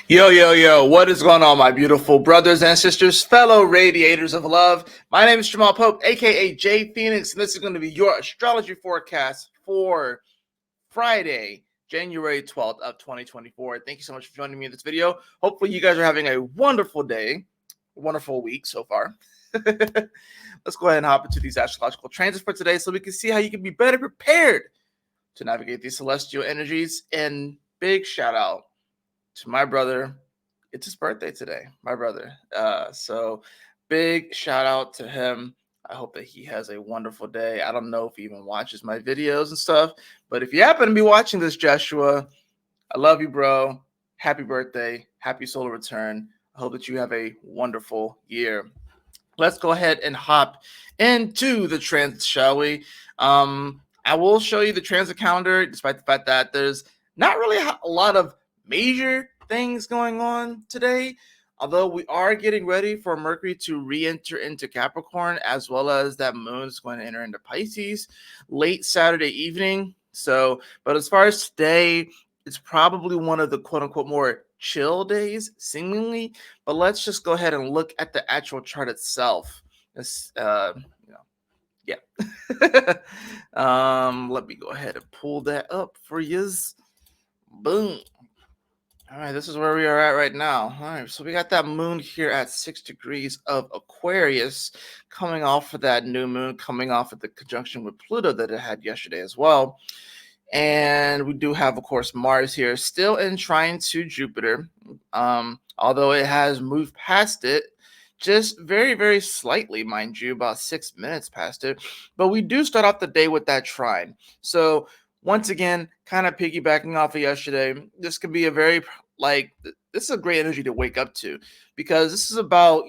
Yo, yo, yo, what is going on, my beautiful brothers and sisters, fellow radiators of love? My name is Jamal Pope, aka J Phoenix, and this is going to be your astrology forecast for Friday, January 12th of 2024. Thank you so much for joining me in this video. Hopefully, you guys are having a wonderful day, wonderful week so far. Let's go ahead and hop into these astrological transits for today so we can see how you can be better prepared to navigate these celestial energies. And big shout out to my brother. It's his birthday today, my brother. So big shout out to him. I hope that he has a wonderful day. I don't know if he even watches my videos and stuff, but if you happen to be watching this, Joshua, I love you, bro. Happy birthday. Happy solar return. I hope that you have a wonderful year. Let's go ahead and hop into the transit, shall we? I will show you the transit calendar, despite the fact that there's not really a lot of major things going on today. Although we are getting ready for Mercury to re-enter into Capricorn, as well as that moon is going to enter into Pisces late Saturday evening. So, but as far as today, it's probably one of the quote unquote more chill days, seemingly. But let's just go ahead and look at the actual chart itself. This, yeah. Let me go ahead and pull that up for yous. Boom. All right, this is where we are at right now. All right, so we got that moon here at 6 degrees of Aquarius, coming off of that new moon, coming off of the conjunction with Pluto that it had yesterday as well. And we do have, of course, Mars here, still in trine to Jupiter, although it has moved past it just very, very slightly, mind you, about 6 minutes past it. But we do start off the day with that trine. So once again, kind of piggybacking off of yesterday, this could be a very this is a great energy to wake up to, because this is about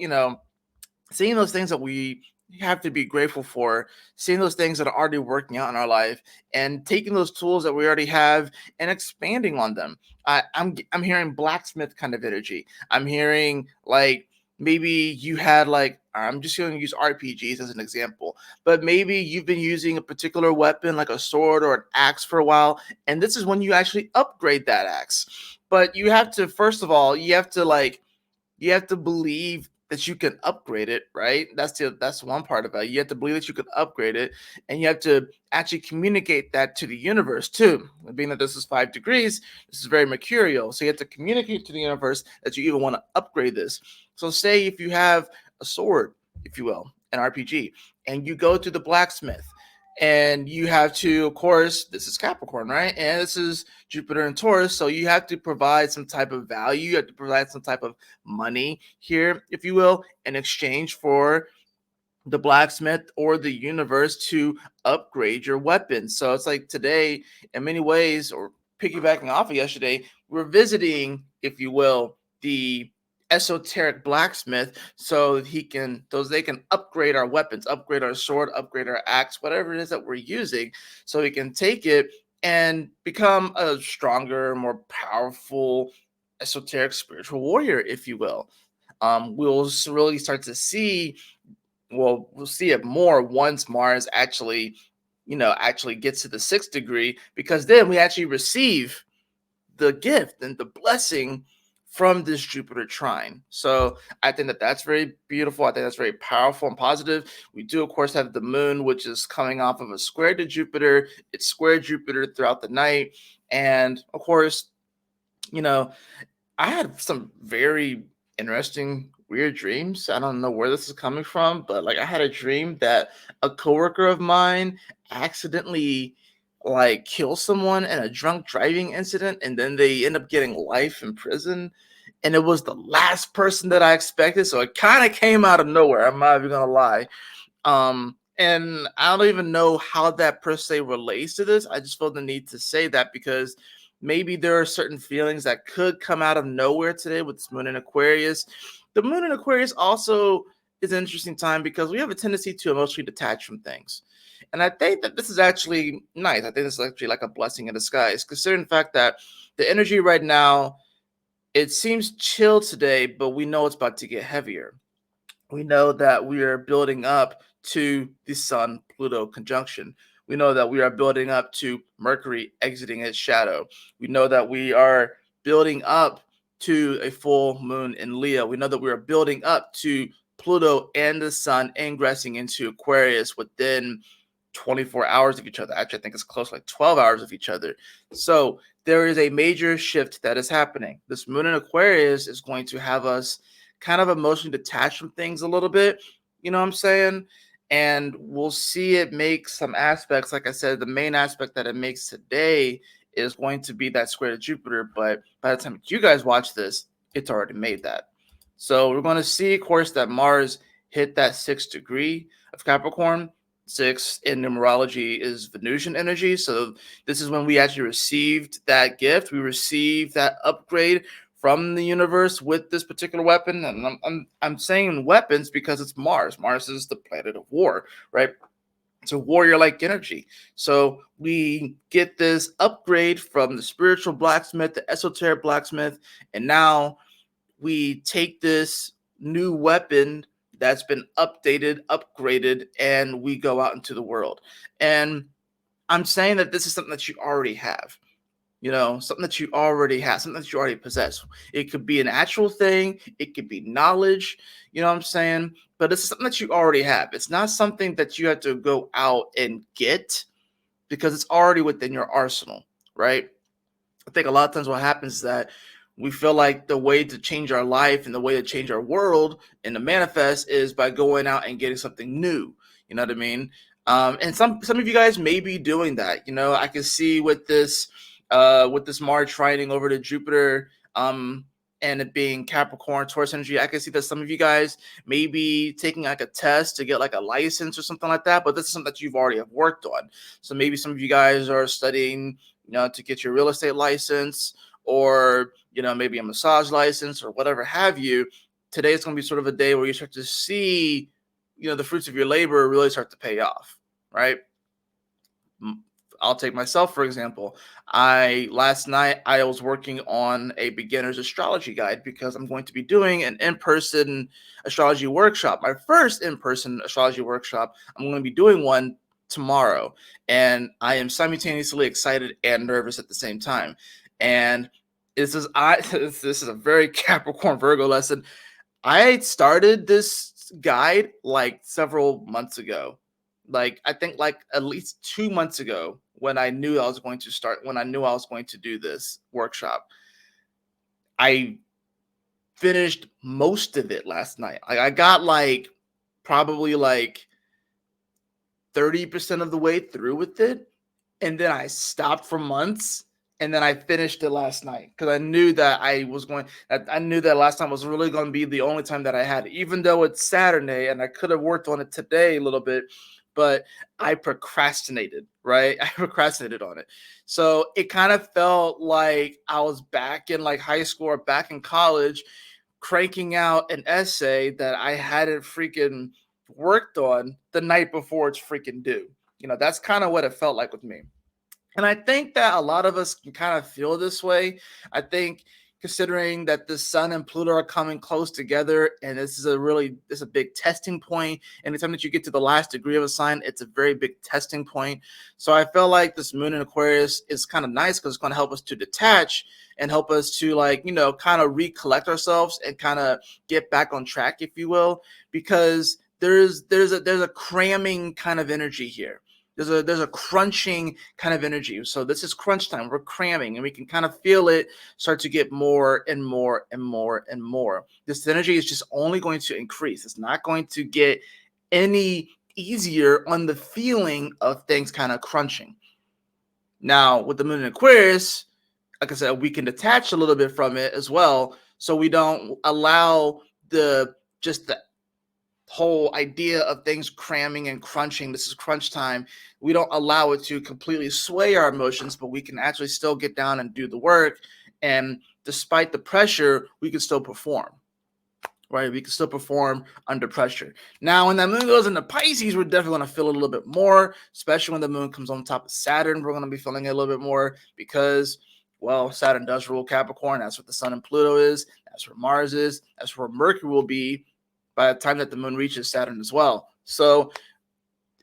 seeing those things that we have to be grateful for, seeing those things that are already working out in our life, and taking those tools that we already have and expanding on them. I'm hearing blacksmith kind of energy. I'm hearing like maybe you had I'm just going to use RPGs as an example, but maybe you've been using a particular weapon like a sword or an axe for a while, and this is when you actually upgrade that axe. But you have to, first of all, you have to believe that you can upgrade it, right? That's one part about it. You have to believe that you can upgrade it, and you have to actually communicate that to the universe too. Being that this is 5 degrees, this is very mercurial, so you have to communicate to the universe that you even want to upgrade this. So say if you have a sword, if you will, an RPG, and you go to the blacksmith, and you have to, of course, this is Capricorn, right? And this is Jupiter and Taurus. So you have to provide some type of value. You have to provide some type of money here, if you will, in exchange for the blacksmith or the universe to upgrade your weapon. So it's like today, in many ways, or piggybacking off of yesterday, we're visiting, if you will, the esoteric blacksmith, so they can upgrade our weapons, upgrade our sword, upgrade our axe, whatever it is that we're using, so we can take it and become a stronger, more powerful esoteric spiritual warrior, if you will. We'll really start to see, well, we'll see it more once Mars actually gets to the 6th degree, because then we actually receive the gift and the blessing from this Jupiter trine. So I think that that's very beautiful. I think that's very powerful and positive. We do, of course, have the moon, which is coming off of a square to Jupiter. It's square Jupiter throughout the night. And of course, I had some very interesting, weird dreams. I don't know where this is coming from, but I had a dream that a coworker of mine accidentally kill someone in a drunk driving incident, and then they end up getting life in prison. And it was the last person that I expected, so it kind of came out of nowhere. I'm not even gonna lie. And I don't even know how that per se relates to this. I just felt the need to say that because maybe there are certain feelings that could come out of nowhere today with this moon in Aquarius. The moon in Aquarius also is an interesting time because we have a tendency to emotionally detach from things. And I think that this is actually nice. I think this is actually like a blessing in disguise, considering the fact that the energy right now, it seems chill today, but we know it's about to get heavier. We know that we are building up to the Sun Pluto conjunction. We know that we are building up to Mercury exiting its shadow. We know that we are building up to a full moon in Leo. We know that we are building up to Pluto and the sun ingressing into Aquarius within 24 hours of each other. Actually, I think it's close to like 12 hours of each other. So there is a major shift that is happening. This moon in Aquarius is going to have us kind of emotionally detached from things a little bit. You know what I'm saying? And we'll see it make some aspects. Like I said, the main aspect that it makes today is going to be that square to Jupiter. But by the time you guys watch this, it's already made that. So we're going to see, of course, that Mars hit that 6th degree of Capricorn. 6 in numerology is Venusian energy. So this is when we actually received that gift. We received that upgrade from the universe with this particular weapon. And I'm saying weapons because it's Mars. Mars is the planet of war, right? It's a warrior-like energy. So we get this upgrade from the spiritual blacksmith, the esoteric blacksmith, and now we take this new weapon that's been updated, upgraded, and we go out into the world. And I'm saying that this is something that you already have. Something that you already have, something that you already possess. It could be an actual thing, it could be knowledge, you know what I'm saying? But it's something that you already have. It's not something that you have to go out and get because it's already within your arsenal, right? I think a lot of times what happens is that we feel like the way to change our life and the way to change our world and to manifest is by going out and getting something new. You know what I mean? And some of you guys may be doing that. I can see with this Mars trining over to Jupiter, and it being Capricorn, Taurus energy, I can see that some of you guys may be taking like a test to get like a license or something like that. But this is something that you've already have worked on. So maybe some of you guys are studying, to get your real estate license, or maybe a massage license or whatever have you. Today is going to be sort of a day where you start to see, the fruits of your labor really start to pay off, right? I'll take myself, for example. Last night I was working on a beginner's astrology guide because I'm going to be doing an in-person astrology workshop. My first in-person astrology workshop. I'm going to be doing one tomorrow, and I am simultaneously excited and nervous at the same time. And this is a very Capricorn Virgo lesson. I started this guide like several months ago. Like I think like at least 2 months ago when I knew I was going to do this workshop. I finished most of it last night. I got like probably like 30% of the way through with it. And then I stopped for months, and then I finished it last night because I knew that I knew that last time was really going to be the only time that I had it, even though it's Saturday and I could have worked on it today a little bit, but I procrastinated, right? I procrastinated on it. So it kind of felt like I was back in like high school or back in college cranking out an essay that I hadn't freaking worked on the night before it's freaking due. That's kind of what it felt like with me. And I think that a lot of us can kind of feel this way. I think considering that the sun and Pluto are coming close together, and this is a big testing point. Anytime that you get to the last degree of a sign, it's a very big testing point. So I feel like this moon in Aquarius is kind of nice because it's going to help us to detach and help us to kind of recollect ourselves and kind of get back on track, if you will, because there's a cramming kind of energy here. There's a crunching kind of energy. So this is crunch time. We're cramming, and we can kind of feel it start to get more and more and more and more. This energy is just only going to increase. It's not going to get any easier on the feeling of things kind of crunching. Now, with the moon in Aquarius, like I said, we can detach a little bit from it as well, so we don't allow the whole idea of things cramming and crunching. This is crunch time. We don't allow it to completely sway our emotions, but we can actually still get down and do the work. And despite the pressure, we can still perform, right? We can still perform under pressure. Now, when that moon goes into Pisces, we're definitely going to feel it a little bit more, especially when the moon comes on top of Saturn. We're going to be feeling it a little bit more because, well, Saturn does rule Capricorn. That's what the sun and Pluto is. That's where Mars is. That's where Mercury will be by the time that the moon reaches Saturn as well. So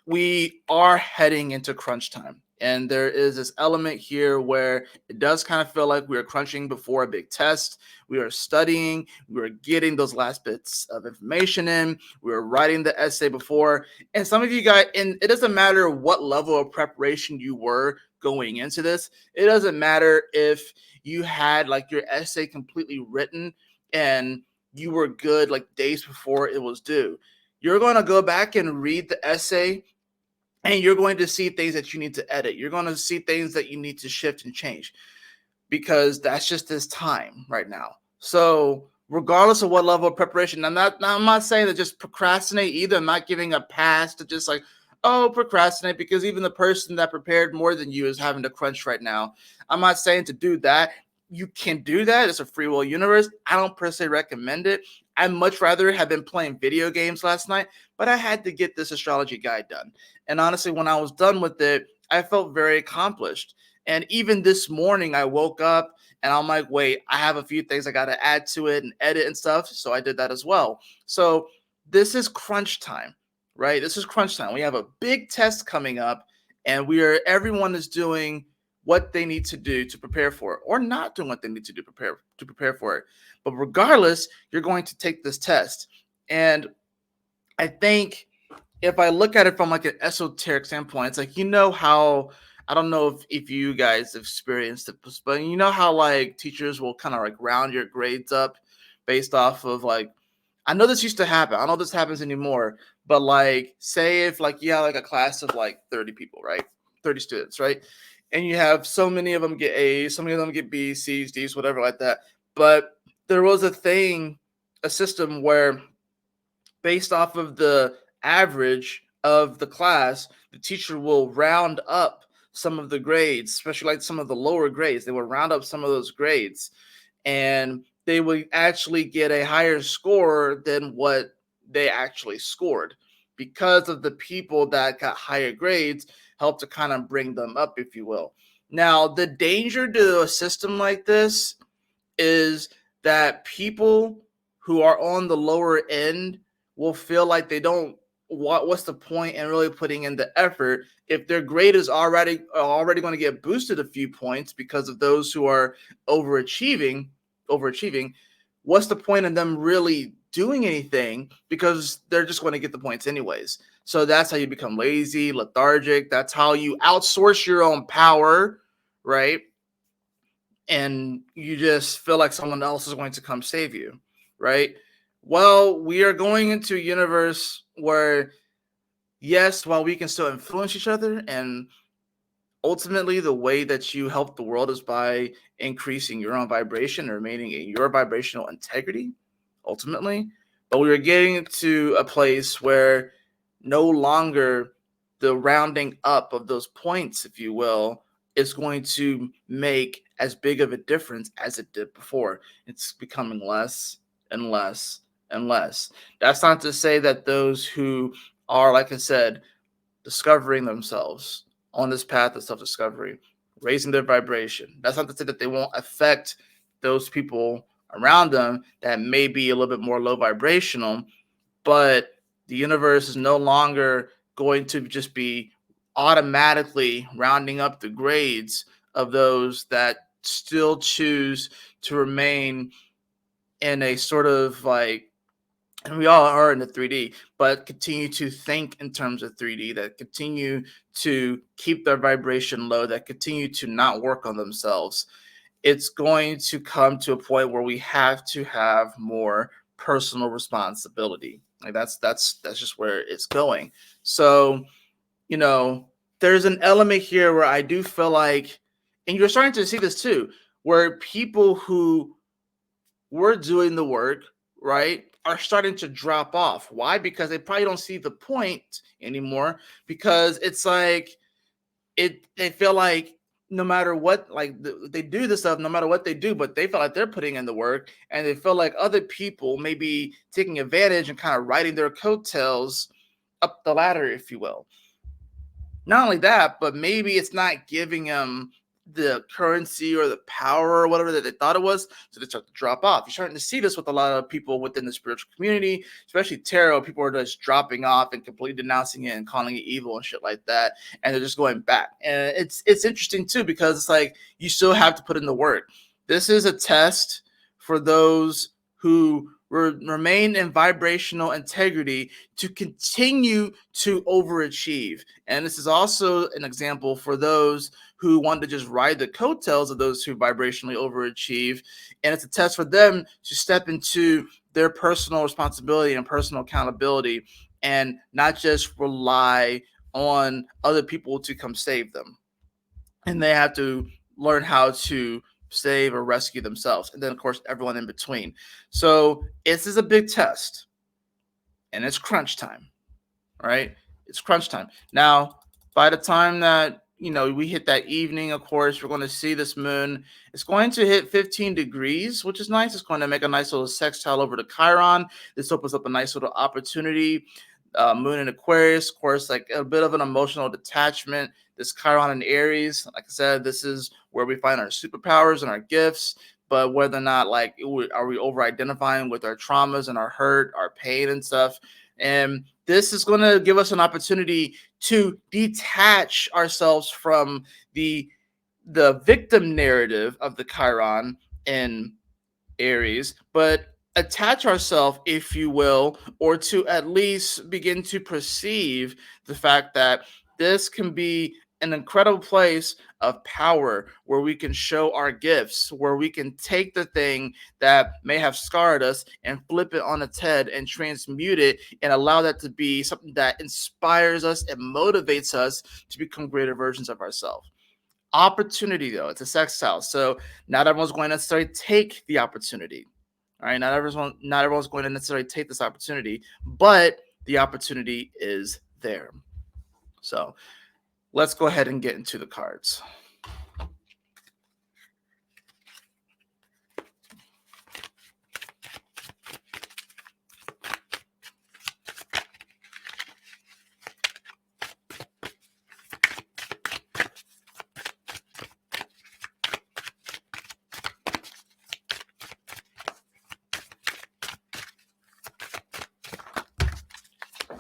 we are heading into crunch time. And there is this element here where it does kind of feel like we are crunching before a big test. We are studying, we are getting those last bits of information in, we are writing the essay before. And some of you guys, and it doesn't matter what level of preparation you were going into this, it doesn't matter if you had like your essay completely written and you were good like days before it was due. You're going to go back and read the essay and you're going to see things that you need to edit. You're going to see things that you need to shift and change because that's just this time right now. So regardless of what level of preparation, I'm not saying that just procrastinate either. I'm not giving a pass to just like, oh, procrastinate, because even the person that prepared more than you is having to crunch right now. I'm not saying to do that. You can do that. It's a free will universe. I don't per se recommend it. I'd much rather have been playing video games last night, but I had to get this astrology guide done. And honestly, when I was done with it, I felt very accomplished. And even this morning, I woke up and I'm like, wait, I have a few things I got to add to it and edit and stuff. So I did that as well. So this is crunch time, right? This is crunch time. We have a big test coming up, and everyone is doing what they need to do to prepare for it, or not doing what they need to do to prepare for it. But regardless, you're going to take this test. And I think if I look at it from like an esoteric standpoint, it's like, how, I don't know if you guys have experienced it, but you know how like teachers will kind of like round your grades up based off of like, I know this used to happen. I don't know if this happens anymore, but like say if like you have like a class of like 30 people, right? 30 students, right? And you have so many of them get A's, so many of them get B's, C's, D's, whatever like that. But there was a system where based off of the average of the class, the teacher will round up some of the grades, especially like some of the lower grades. They will round up some of those grades, and they would actually get a higher score than what they actually scored because of the people that got higher grades helped to kind of bring them up, if you will. Now, the danger to a system like this is that people who are on the lower end will feel like they don't, what's the point in really putting in the effort if their grade is already going to get boosted a few points because of those who are overachieving. What's the point in them really doing anything, because they're just going to get the points anyways? So that's how you become lazy, lethargic. That's how you outsource your own power, right? And you just feel like someone else is going to come save you, right? Well, we are going into a universe where, yes, while we can still influence each other, and ultimately the way that you help the world is by increasing your own vibration and remaining in your vibrational integrity, ultimately. But we are getting to a place where no longer the rounding up of those points, if you will, is going to make as big of a difference as it did before. It's becoming less and less and less. That's not to say that those who are, like I said, discovering themselves on this path of self-discovery, raising their vibration, that's not to say that they won't affect those people around them that may be a little bit more low vibrational, but the universe is no longer going to just be automatically rounding up the grades of those that still choose to remain in a sort of like, and we all are in the 3D, but continue to think in terms of 3D, that continue to keep their vibration low, that continue to not work on themselves. It's going to come to a point where we have to have more personal responsibility. Like that's just where it's going. So, you know, there's an element here where I do feel like, and you're starting to see this too, where people who were doing the work, right, are starting to drop off. Why? Because they probably don't see the point anymore, because it's like they feel like no matter what, like they do this stuff no matter what they do, but they feel like they're putting in the work, and they feel like other people may be taking advantage and kind of riding their coattails up the ladder, if you will. Not only that, but maybe it's not giving them the currency or the power or whatever that they thought it was, so they start to drop off. You're starting to see this with a lot of people within the spiritual community, especially tarot. People are just dropping off and completely denouncing it and calling it evil and shit like that, and they're just going back. And it's interesting too, because it's like you still have to put in the work. This is a test for those who remain in vibrational integrity to continue to overachieve. And this is also an example for those who want to just ride the coattails of those who vibrationally overachieve. And it's a test for them to step into their personal responsibility and personal accountability and not just rely on other people to come save them. And they have to learn how to save or rescue themselves. And then, of course, everyone in between. So this is a big test, and it's crunch time, right? It's crunch time. Now, by the time that we hit that evening, of course, we're going to see this moon. It's going to hit 15 degrees, which is nice. It's going to make a nice little sextile over to Chiron. This opens up a nice little opportunity. Moon in Aquarius, of course, like a bit of an emotional detachment. This Chiron in Aries, like I said, this is where we find our superpowers and our gifts. But whether or not, like, are we over identifying with our traumas and our hurt, our pain and stuff? And this is going to give us an opportunity to detach ourselves from the victim narrative of the Chiron in Aries, but attach ourselves, if you will, or to at least begin to perceive the fact that this can be an incredible place of power where we can show our gifts, where we can take the thing that may have scarred us and flip it on its head and transmute it and allow that to be something that inspires us and motivates us to become greater versions of ourselves. Opportunity, though, it's a sextile, so not everyone's going to necessarily take the opportunity. All right, not everyone's going to necessarily take this opportunity, but the opportunity is there. So let's go ahead and get into the cards.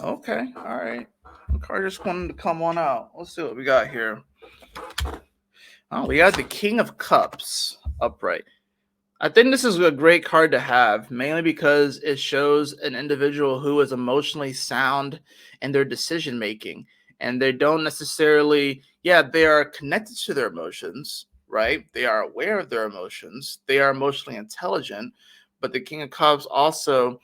Okay, all right. The card just wanted to come on out. Let's see what we got here. Oh, we got the King of Cups upright. I think this is a great card to have, mainly because it shows an individual who is emotionally sound in their decision making. And they don't necessarily, they are connected to their emotions, right? They are aware of their emotions. They are emotionally intelligent. But the King of Cups also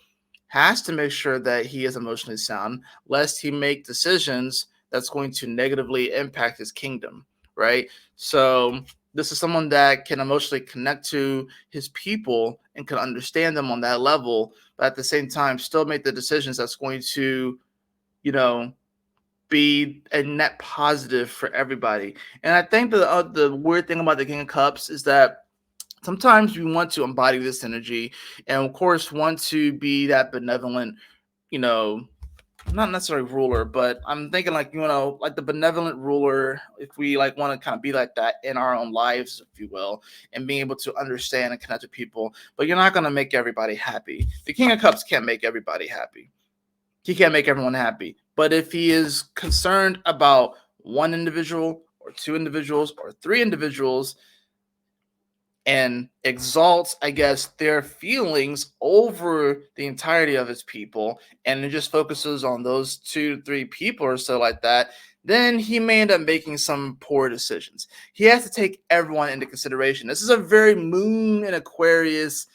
has to make sure that he is emotionally sound, lest he make decisions that's going to negatively impact his kingdom, right? So this is someone that can emotionally connect to his people and can understand them on that level, but at the same time still make the decisions that's going to, you know, be a net positive for everybody. And I think the weird thing about the King of Cups is that sometimes we want to embody this energy and of course want to be that benevolent, you know, not necessarily ruler, but I'm thinking like, like the benevolent ruler, if we like want to kind of be like that in our own lives, if you will, and being able to understand and connect with people. But you're not going to make everybody happy. The King of Cups can't make everybody happy. He can't make everyone happy. But if he is concerned about one individual or two individuals or three individuals, and exalts, I guess, their feelings over the entirety of his people, and it just focuses on those 2 3 people or so like that, then he may end up making some poor decisions. He has to take everyone into consideration. This is a very Moon in Aquarius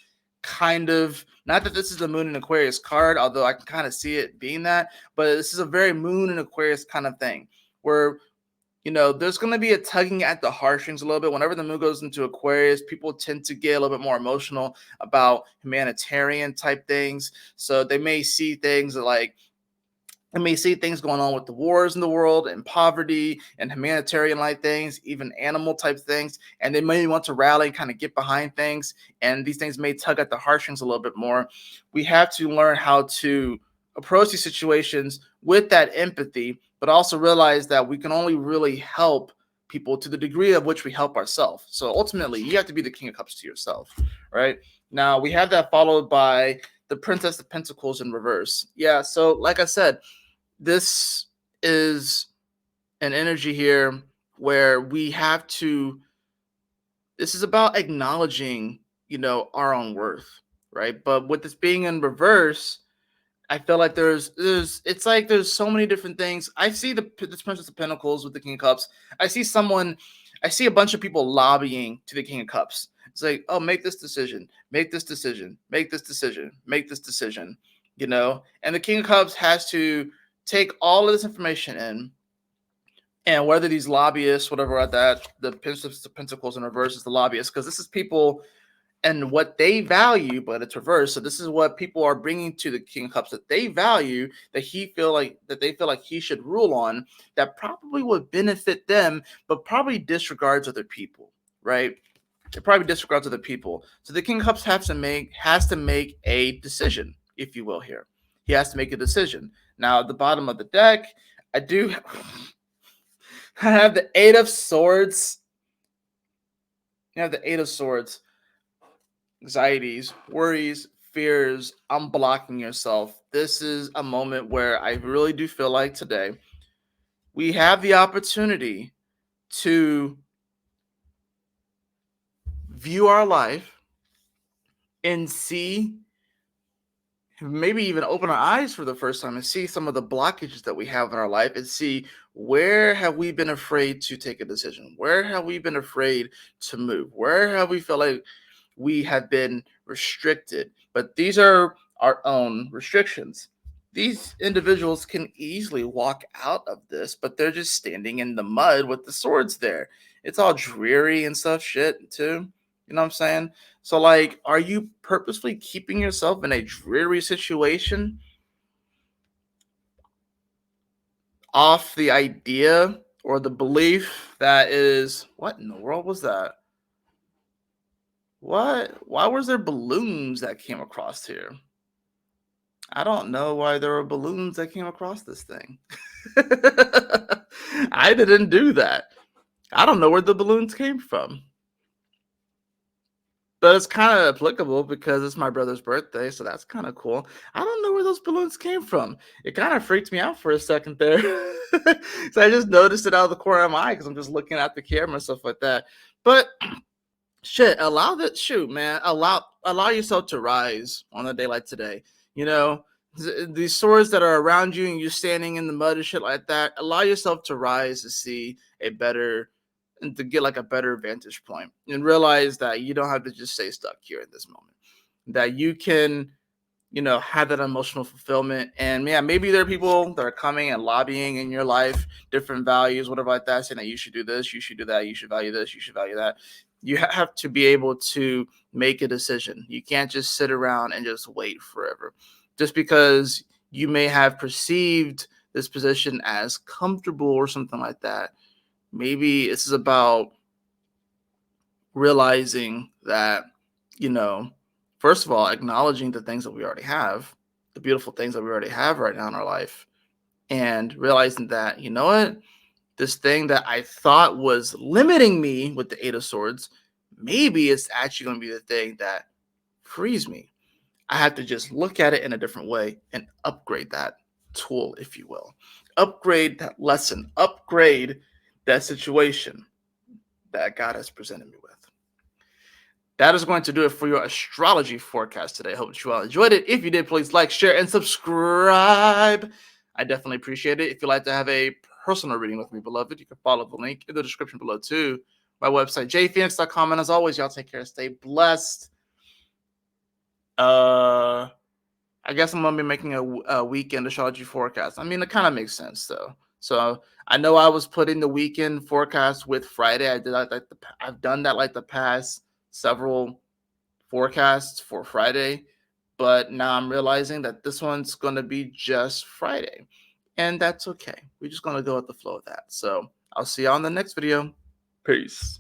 kind of, not that this is a Moon in Aquarius card, although I can kind of see it being that, but this is a very Moon in Aquarius kind of thing where there's going to be a tugging at the heartstrings a little bit. Whenever the moon goes into Aquarius, people tend to get a little bit more emotional about humanitarian type things. So they may see things like, going on with the wars in the world and poverty and humanitarian like things, even animal type things. And they may want to rally and kind of get behind things. And these things may tug at the heartstrings a little bit more. We have to learn how to approach these situations with that empathy, but also realize that we can only really help people to the degree of which we help ourselves. So ultimately, you have to be the King of Cups to yourself, right? Now we have that followed by the Princess of Pentacles in reverse. Yeah, so like I said, this is an energy here where we have to, this is about acknowledging, our own worth, right? But with this being in reverse, I feel like there's it's like there's so many different things. I see this Princess of Pentacles with the King of Cups. I see someone, I see a bunch of people lobbying to the King of Cups. It's like, oh, make this decision, make this decision, make this decision, make this decision, And the King of Cups has to take all of this information in, and whether these lobbyists, whatever, at that, the Princess of Pentacles in reverse is the lobbyists, because this is people and what they value, but it's reversed. So this is what people are bringing to the King of Cups that they value, that they feel like he should rule on, that probably would benefit them, but probably disregards other people, right? It probably disregards other people. So the King of Cups has to make a decision, if you will. Here, he has to make a decision. Now at the bottom of the deck, I do I have the Eight of Swords. You have the Eight of Swords. Anxieties, worries, fears, unblocking yourself. This is a moment where I really do feel like today we have the opportunity to view our life and see, maybe even open our eyes for the first time and see some of the blockages that we have in our life, and see, where have we been afraid to take a decision? Where have we been afraid to move? Where have we felt like we have been restricted? But these are our own restrictions. These individuals can easily walk out of this, but they're just standing in the mud with the swords there. It's all dreary and stuff, shit, too. You know what I'm saying? So, like, are you purposefully keeping yourself in a dreary situation off the idea or the belief that is, what in the world was that? What? Why was there balloons that came across here? I don't know why there were balloons that came across this thing. I didn't do that. I don't know where the balloons came from. But it's kind of applicable because it's my brother's birthday, so that's kind of cool. I don't know where those balloons came from. It kind of freaked me out for a second there. So I just noticed it out of the corner of my eye because I'm just looking at the camera and stuff like that. But shit, man. Allow yourself to rise on a day like today. You know, these swords that are around you and you're standing in the mud and shit like that. Allow yourself to rise to see a better, and to get like a better vantage point, and realize that you don't have to just stay stuck here in this moment. That you can, have that emotional fulfillment. And yeah, maybe there are people that are coming and lobbying in your life, different values, whatever like that, saying that you should do this, you should do that, you should value this, you should value that. You have to be able to make a decision. You can't just sit around and just wait forever. Just because you may have perceived this position as comfortable or something like that, maybe this is about realizing that, you know, first of all, acknowledging the things that we already have, the beautiful things that we already have right now in our life, and realizing that, you know what, this thing that I thought was limiting me with the Eight of Swords, maybe it's actually going to be the thing that frees me. I have to just look at it in a different way and upgrade that tool, if you will. Upgrade that lesson, upgrade that situation that God has presented me with. That is going to do it for your astrology forecast today. I hope that you all enjoyed it. If you did, please like, share, and subscribe. I definitely appreciate it. If you'd like to have a personal reading with me, beloved, you can follow the link in the description below too. My website, jphoenix.com. And as always, y'all take care. Stay blessed. I guess I'm gonna be making a weekend astrology forecast. I mean, it kind of makes sense though. So I know I was putting the weekend forecast with Friday. I've done that like the past several forecasts for Friday, but now I'm realizing that this one's gonna be just Friday, and that's okay. We're just gonna go with the flow of that. So I'll see y'all in the next video. Peace.